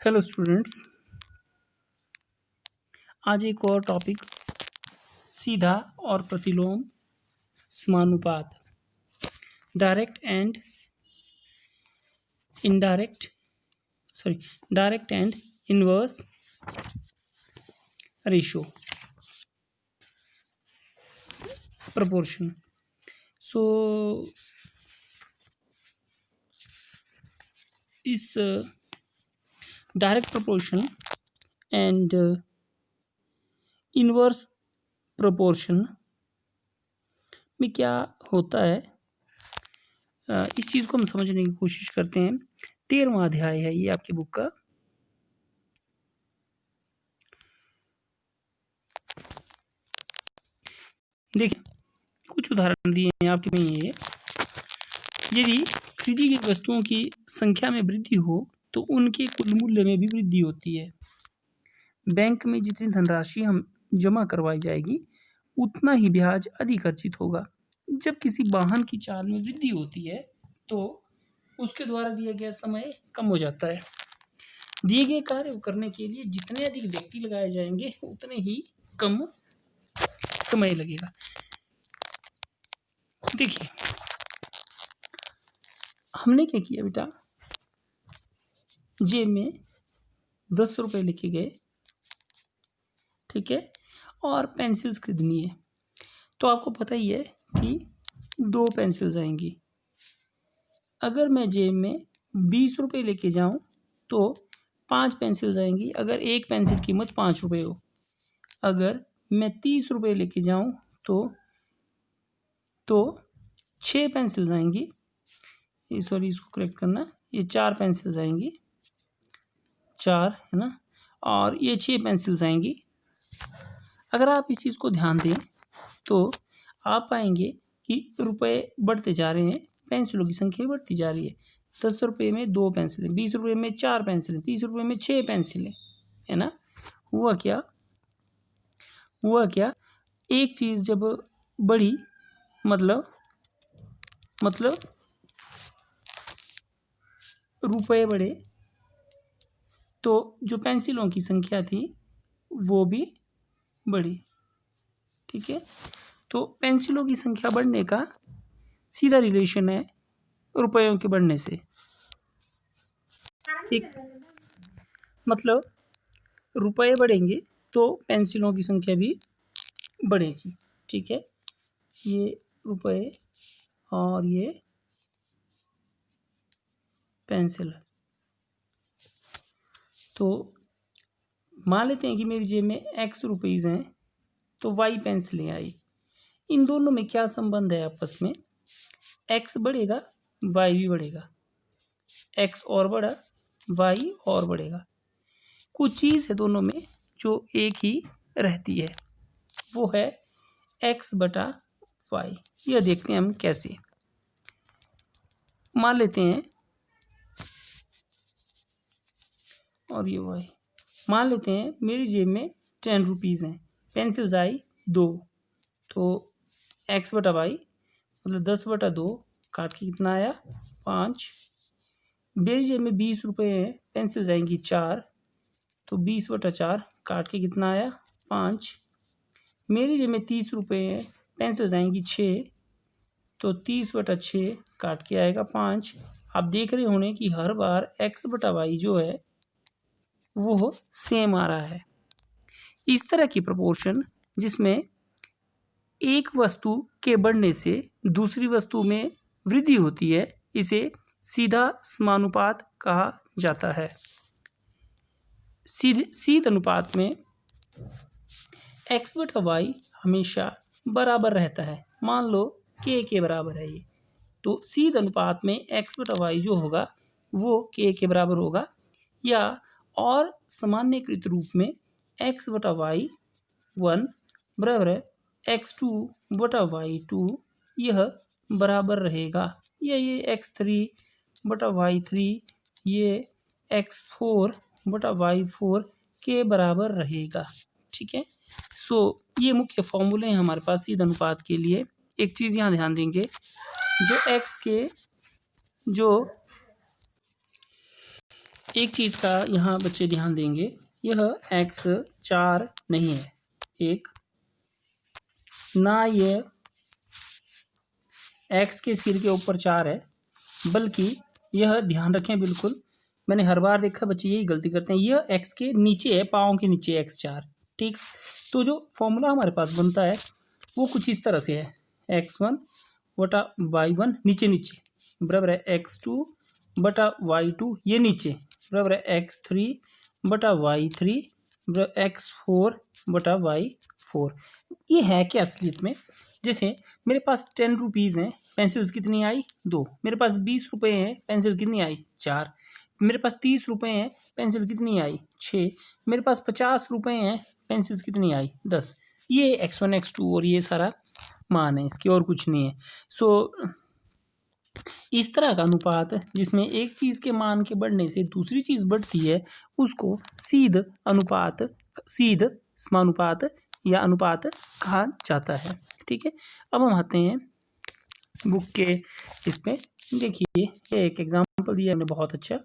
Hello students. आज एक और टॉपिक सीधा और प्रतिलोम समानुपात, direct and indirect direct and inverse ratio proportion. So इस direct proportion and inverse proportion में क्या होता है, इस चीज़ को हम समझने की कोशिश करते हैं। 13वां अध्याय है ये आपकी बुक का। देखिए, कुछ उदाहरण दिए हैं आपके में। ये यदि खरीदी गई वस्तुओं की संख्या में वृद्धि हो तो उनके कुल मूल्य में भी वृद्धि होती है। बैंक में जितनी धनराशि हम जमा करवाई जाएगी उतना ही ब्याज अधिक अर्जित होगा। जब किसी वाहन की चाल में वृद्धि होती है तो उसके द्वारा दिया गया समय कम हो जाता है। दिए गए कार्य को करने के लिए जितने अधिक व्यक्ति लगाए जाएंगे उतने ही कम समय लगेगा। देखिए, हमने क्या किया बेटा, जेब में 10 रुपये लेके गए, ठीक है, और पेंसिल्स खरीदनी है। तो आपको पता ही है कि 2 पेंसिल्स आएंगी। अगर मैं जेब में 20 रुपये लेके जाऊं तो 5 पेंसिल्स आएंगी, अगर एक पेंसिल कीमत 5 रुपये हो। अगर मैं 30 रुपये लेके जाऊं तो 6 पेंसिल्स आएंगी। सॉरी, इसको करेक्ट करना, ये 4 पेंसिल्स आएंगी, 4 है ना, और ये 6 पेंसिल्स आएंगी। अगर आप इस चीज़ को ध्यान दें तो आप पाएंगे कि रुपए बढ़ते जा रहे हैं, पेंसिलों की संख्या बढ़ती जा रही है। 10 रुपये में 2 पेंसिलें, 20 रुपये में 4 पेंसिलें, 30 रुपये में 6 पेंसिलें, है ना। हुआ क्या, एक चीज़ जब बढ़ी मतलब रुपए बढ़े तो जो पेंसिलों की संख्या थी वो भी बढ़ी, ठीक है। तो पेंसिलों की संख्या बढ़ने का सीधा रिलेशन है रुपयों के बढ़ने से। एक मतलब रुपए बढ़ेंगे तो पेंसिलों की संख्या भी बढ़ेगी, ठीक है। ये रुपए और ये पेंसिल। तो मान लेते हैं कि मेरी जेब में x रुपीज़ हैं तो y पेंसिलें आई। इन दोनों में क्या संबंध है आपस में? x बढ़ेगा y भी बढ़ेगा, x और बढ़ा y और बढ़ेगा। कुछ चीज़ है दोनों में जो एक ही रहती है, वो है x बटा y। यह देखते हैं हम कैसे। मान लेते हैं, और ये y, मान लेते हैं मेरी जेब में 10 रुपीज़ हैं, पेंसिल्स आई 2, तो x बटा y मतलब 10 बटा 2 काट के कितना आया 5। मेरी जेब में 20 रुपये हैं, पेंसिल्स आएंगी 4, तो 20 बटा 4 काट के कितना आया 5। मेरी जेब में 30 रुपये हैं, पेंसिल्स आएंगी 6, तो 30 बटा 6 काट के आएगा 5। आप देख रहे होंगे कि हर बार x बटा y जो है वो सेम आ रहा है। इस तरह की प्रोपोर्शन जिसमें एक वस्तु के बढ़ने से दूसरी वस्तु में वृद्धि होती है, इसे सीधा समानुपात कहा जाता है। सीध अनुपात में x बटा y हमेशा बराबर रहता है। मान लो k के बराबर है ये, तो सीध अनुपात में x बटा y जो होगा वो k के बराबर होगा, या और सामान्यकृत रूप में x बटा y 1 बराबर है x2 बटा y2, यह बराबर रहेगा, या ये x3 बटा y3 ये x4 बटा y4 के बराबर रहेगा, ठीक है। सो ये मुख्य फॉर्मूले हैं हमारे पास सीध अनुपात के लिए। एक चीज़ यहाँ ध्यान देंगे, जो x के जो एक चीज़ का यहाँ बच्चे ध्यान देंगे, यह x 4 नहीं है, एक ना ये x के सिर के ऊपर 4 है, बल्कि यह ध्यान रखें बिल्कुल, मैंने हर बार देखा बच्चे यही गलती करते हैं, यह x के नीचे है, पाँव के नीचे x 4, ठीक। तो जो फॉर्मूला हमारे पास बनता है वो कुछ इस तरह से है, x1 बटा y1 नीचे नीचे बराबर है x2 बटा y2, ये नीचे बराबर है x3 बटा y3 बराबर x4 बटा y4। ये है क्या असलियत में, जैसे मेरे पास 10 रुपीज़ हैं, पेंसिल्स कितनी आई 2, मेरे पास 20 रुपये हैं, पेंसिल कितनी आई 4, मेरे पास 30 रुपये हैं, पेंसिल कितनी आई 6, मेरे पास 50 रुपये हैं, पेंसिल्स कितनी आई 10। ये x1 x2 और ये सारा मान है इसकी, और कुछ नहीं है। सो इस तरह का अनुपात जिसमें एक चीज़ के मान के बढ़ने से दूसरी चीज़ बढ़ती है उसको सीध अनुपात, सीध समानुपात या अनुपात कहा जाता है, ठीक है। अब हम आते हैं बुक के इस पे, देखिए ये एक एग्जाम्पल दिया हमने बहुत अच्छा,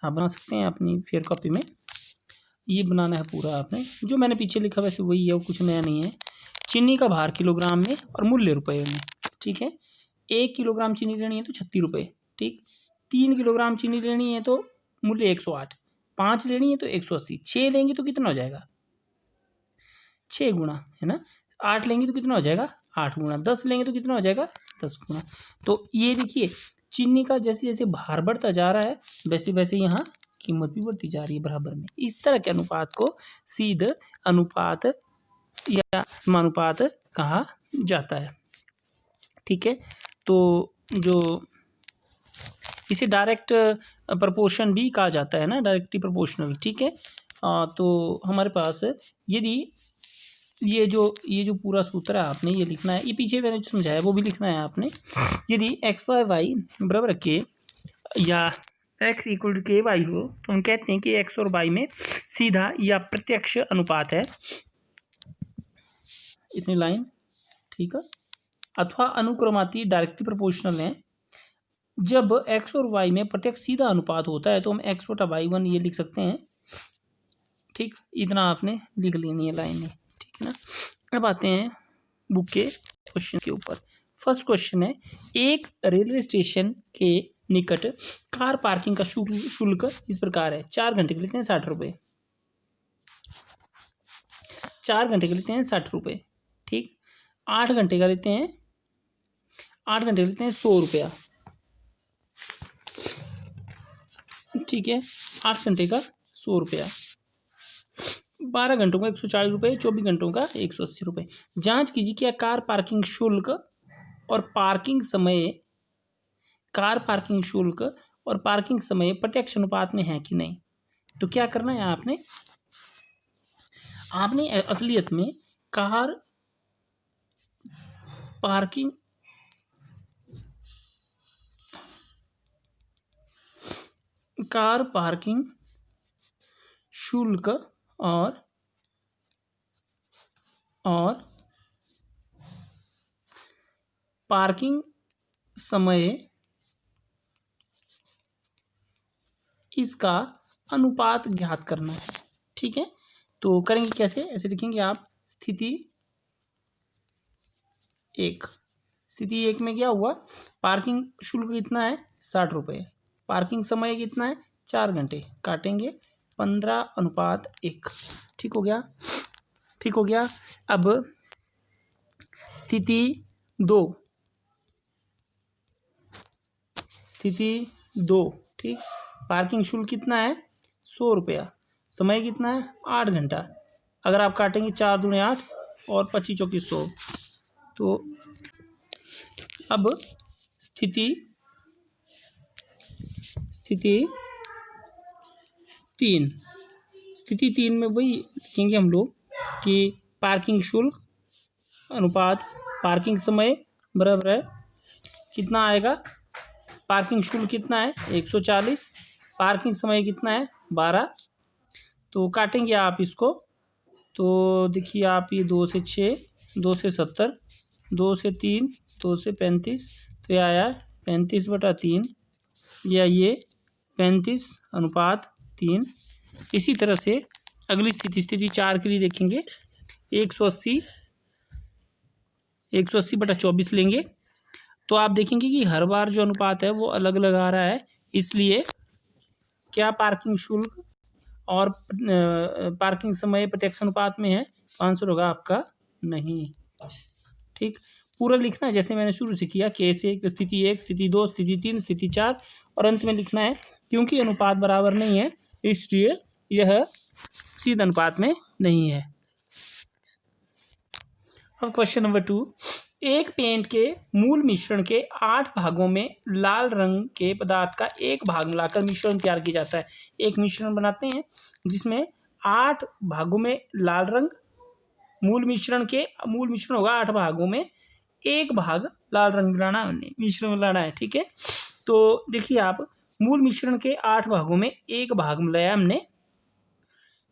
आप बना सकते हैं अपनी फेयर कॉपी में। ये बनाना है पूरा आपने, जो मैंने पीछे लिखा वैसे वही है, वो कुछ नया नहीं है। चीनी का भार किलोग्राम में और मूल्य रुपये में, ठीक है। 1 किलोग्राम चीनी लेनी है तो 36 रुपये, ठीक। 3 किलोग्राम चीनी लेनी है तो मूल्य 108, 5 लेनी है तो 180, 6 लेंगे तो कितना हो जाएगा 6 गुना, है ना। 8 लेंगे तो कितना हो जाएगा 8 गुना, 10 लेंगे तो कितना हो जाएगा 10 गुना। तो ये देखिए चीनी का जैसे जैसे भार बढ़ता जा रहा है वैसे वैसे यहाँ कीमत भी बढ़ती जा रही है बराबर में। इस तरह के अनुपात को सीध अनुपात या समानुपात कहा जाता है, ठीक है। तो जो इसे डायरेक्ट प्रपोर्शन भी कहा जाता है ना, डायरेक्टली प्रोपोर्शनल, ठीक है। तो हमारे पास यदि ये जो पूरा सूत्र है आपने ये लिखना है, ये पीछे मैंने जो समझाया वो भी लिखना है आपने। यदि एक्स वाई वाई बराबर के या x इक्वल टू के वाई हो तो हम कहते हैं कि x और y में सीधा या प्रत्यक्ष अनुपात है, इतनी लाइन, ठीक है। अथवा अनुक्रमाती डायरेक्टली प्रोपोर्शनल है। जब x और y में प्रत्यक्ष सीधा अनुपात होता है तो हम x बटा y1 ये लिख सकते हैं, ठीक। इतना आपने लिख लेनी है लाइन है, ठीक है ना। अब आते हैं बुक के क्वेश्चन के ऊपर। फर्स्ट क्वेश्चन है, एक रेलवे स्टेशन के निकट कार पार्किंग का शुल्क इस प्रकार है, 4 घंटे के लेते हैं 60 रुपये, 4 घंटे के लेते हैं 60 रुपये, ठीक। 8 घंटे का लेते हैं, 8 घंटे का लेते हैं 100 रुपया, ठीक है। 8 घंटे का 100 रुपया, 12 घंटों का 140 रुपये, 24 घंटों का 180 रुपये। जांच कीजिए क्या कार पार्किंग शुल्क और पार्किंग समय, कार पार्किंग शुल्क और पार्किंग समय प्रत्यक्ष अनुपात में है कि नहीं। तो क्या करना है आपने, आपने असलियत में कार पार्किंग शुल्क और पार्किंग समय इसका अनुपात ज्ञात करना है, ठीक है। तो करेंगे कैसे, ऐसे लिखेंगे आप, स्थिति 1, स्थिति 1 में क्या हुआ, पार्किंग शुल्क कितना है 60 रुपये, पार्किंग समय कितना है 4 घंटे, काटेंगे 15:1, ठीक हो गया, ठीक हो गया। अब स्थिति 2, स्थिति 2, ठीक। पार्किंग शुल्क कितना है 100 रुपया, समय कितना है 8 घंटा, अगर आप काटेंगे 4 दूनी 8 और 25 चौकी 100। तो अब स्थिति 3, स्थिति 3 में वही लिखेंगे हम लोग कि पार्किंग शुल्क अनुपात पार्किंग समय बराबर है, कितना आएगा, पार्किंग शुल्क कितना है 140, पार्किंग समय कितना है 12। तो काटेंगे आप इसको, तो देखिए आप ये 2 से 6, 2 से 70, 2 से 3, 2 से 35, तो ये आया 35/3, या ये 35:3। इसी तरह से अगली स्थिति 4 के लिए देखेंगे, 180/24 लेंगे। तो आप देखेंगे कि हर बार जो अनुपात है वो अलग अलग आ रहा है, इसलिए क्या पार्किंग शुल्क और पार्किंग समय प्रत्यक्ष अनुपात में है? आंसर होगा आपका नहीं। ठीक, पूरा लिखना है जैसे मैंने शुरू से किया, केस 1, स्थिति 1, स्थिति 2, स्थिति 3, स्थिति 4 और अंत में लिखना है। क्योंकि अनुपात बराबर नहीं है इसलिए यह सीधा अनुपात में नहीं है। अब क्वेश्चन नंबर 2, एक पेंट के मूल मिश्रण के 8 भागों में लाल रंग के पदार्थ का एक भाग मिलाकर मिश्रण तैयार किया जाता है। एक मिश्रण बनाते हैं जिसमें 8 भागों में लाल रंग, मूल मिश्रण होगा 8 भागों में एक भाग लाल रंग मिलाना, मिश्रण मिलाना है। ठीक है, तो देखिए आप, मूल मिश्रण के 8 भागों में एक भाग मिलाया हमने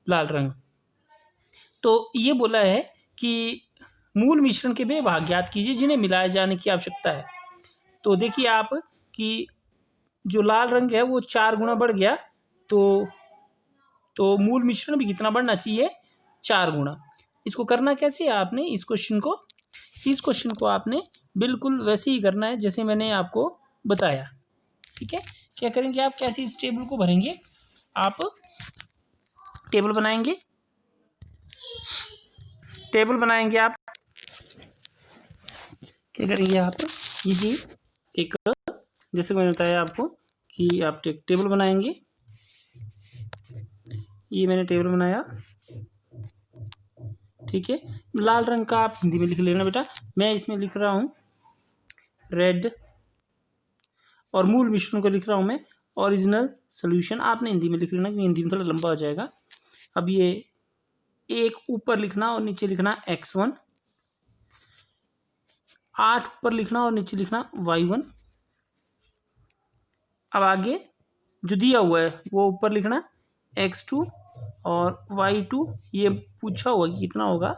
लाल रंग। तो ये बोला है कि मूल मिश्रण के वे भाग ज्ञात कीजिए जिन्हें मिलाए जाने की आवश्यकता है। तो देखिए आप कि जो लाल रंग है वो 4 गुना बढ़ गया, तो मूल मिश्रण भी कितना बढ़ना चाहिए? 4 गुना। इसको करना कैसे है आपने? इस क्वेश्चन को आपने बिल्कुल वैसे ही करना है जैसे मैंने आपको बताया। ठीक है, क्या करेंगे आप? कैसे इस टेबल को भरेंगे? आप टेबल बनाएंगे आप। क्या करेंगे आप? ये एक, जैसे मैंने बताया आपको कि आप टेबल बनाएंगे। ये मैंने टेबल बनाया। ठीक है, लाल रंग का आप हिंदी में लिख लेना बेटा, मैं इसमें लिख रहा हूँ रेड, और मूल मिश्रण को लिख रहा हूँ मैं ओरिजिनल सॉल्यूशन। आपने हिंदी में लिख लेना क्योंकि हिंदी में थोड़ा लंबा हो जाएगा। अब ये एक ऊपर लिखना और नीचे लिखना x1, 8 ऊपर लिखना और नीचे लिखना y1। अब आगे जो दिया हुआ है वो ऊपर लिखना x2 और y2, ये पूछा हुआ कि कितना होगा।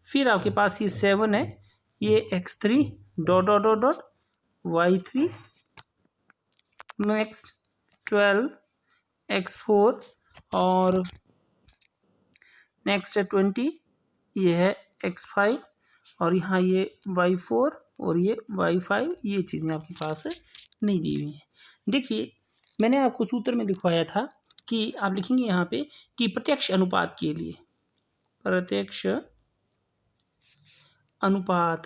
फिर आपके पास ये 7 है, ये x3 dot dot dot dot y3, next 12 x4 और नेक्स्ट है 20, ये है x5 और यहाँ ये y4 और ये y5। ये चीज़ें आपके पास नहीं दी हुई हैं। देखिए मैंने आपको सूत्र में दिखवाया था कि आप लिखेंगे यहाँ पे कि प्रत्यक्ष अनुपात के लिए, प्रत्यक्ष अनुपात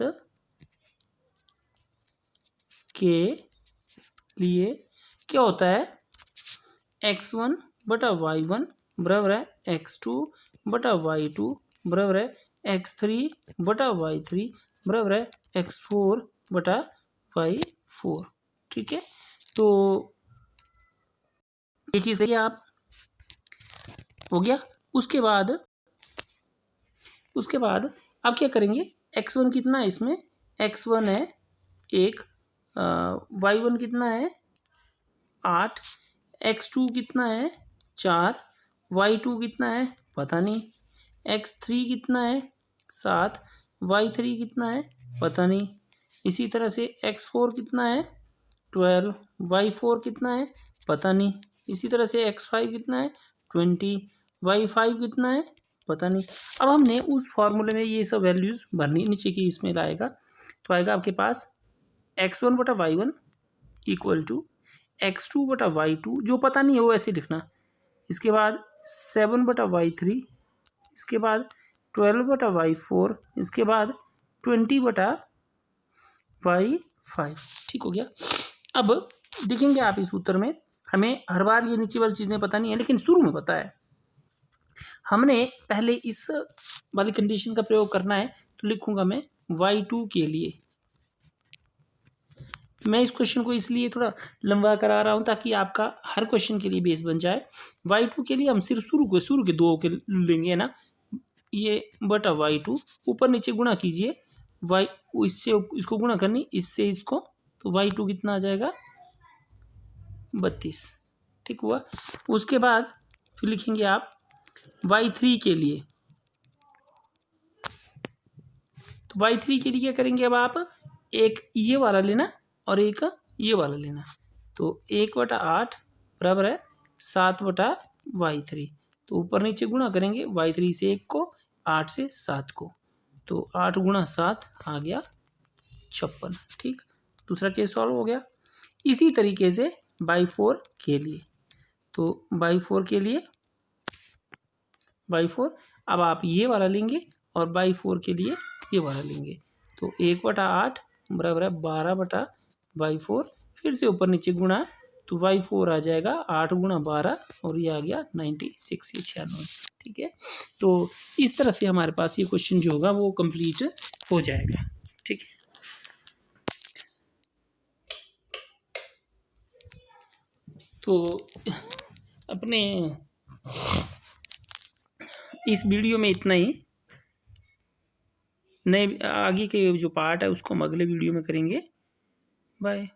के लिए क्या होता है? x1 बटा y1 बराबर है x2 बटा y2 बराबर है x3 बटा y3 बराबर है x4 बटा y4। ठीक है, तो ये चीज़ है आप हो गया। उसके बाद आप क्या करेंगे? x1 कितना है इसमें? x1 है 1, y1 कितना है 8, x2 कितना है 4, y2 कितना है पता नहीं, x3 कितना है 7, y3 कितना है पता नहीं। इसी तरह से x4 कितना है 12, y4 कितना है पता नहीं। इसी तरह से x5 कितना है 20, y5 कितना है पता नहीं। अब हमने उस फॉर्मूले में ये सब वैल्यूज़ भरनी, नीचे की इसमें लाएगा तो आएगा आपके पास x1 बटा y1 इक्वल टू x2 बटा y2, जो पता नहीं है वो ऐसे लिखना। इसके बाद 7 बटा y3, इसके बाद 12 बटा y4, इसके बाद 20 बटा y5। ठीक हो गया। अब देखेंगे आप इस उत्तर में, हमें हर बार ये नीचे वाली चीज़ें पता नहीं है लेकिन शुरू में पता है। हमने पहले इस वाली कंडीशन का प्रयोग करना है, तो लिखूंगा मैं y2 के लिए। मैं इस क्वेश्चन को इसलिए थोड़ा लंबा करा रहा हूँ ताकि आपका हर क्वेश्चन के लिए बेस बन जाए। y2 के लिए हम सिर्फ शुरू के 2 के लेंगे ना, ये बटा y2, ऊपर नीचे गुणा कीजिए, y इससे इसको गुणा करनी, इससे इसको, तो y2 कितना आ जाएगा 32। ठीक हुआ। उसके बाद फिर लिखेंगे आप y3 के लिए। तो y3 के लिए क्या करेंगे? अब आप एक ये वाला लेना और एक ये वाला लेना, तो 1/8 बराबर है 7/y3। तो ऊपर नीचे गुणा करेंगे, y3 से 1 को, 8 से 7 को, तो 8 गुणा 7 आ गया 56। ठीक, दूसरा केस सॉल्व हो गया। इसी तरीके से y4 के लिए, तो y4 के लिए y4 अब आप ये वाला लेंगे और y4 के लिए ये वाला लेंगे। तो 1/8 बराबर है 12/y4, फिर से ऊपर नीचे गुणा, तो y4 आ जाएगा 8 गुणा 12 और ये आ गया 96, ये 96। ठीक है, तो इस तरह से हमारे पास ये क्वेश्चन जो होगा वो कंप्लीट हो जाएगा। ठीक है, तो अपने इस वीडियो में इतना ही। नए आगे के जो पार्ट है उसको हम अगले वीडियो में करेंगे। बाय।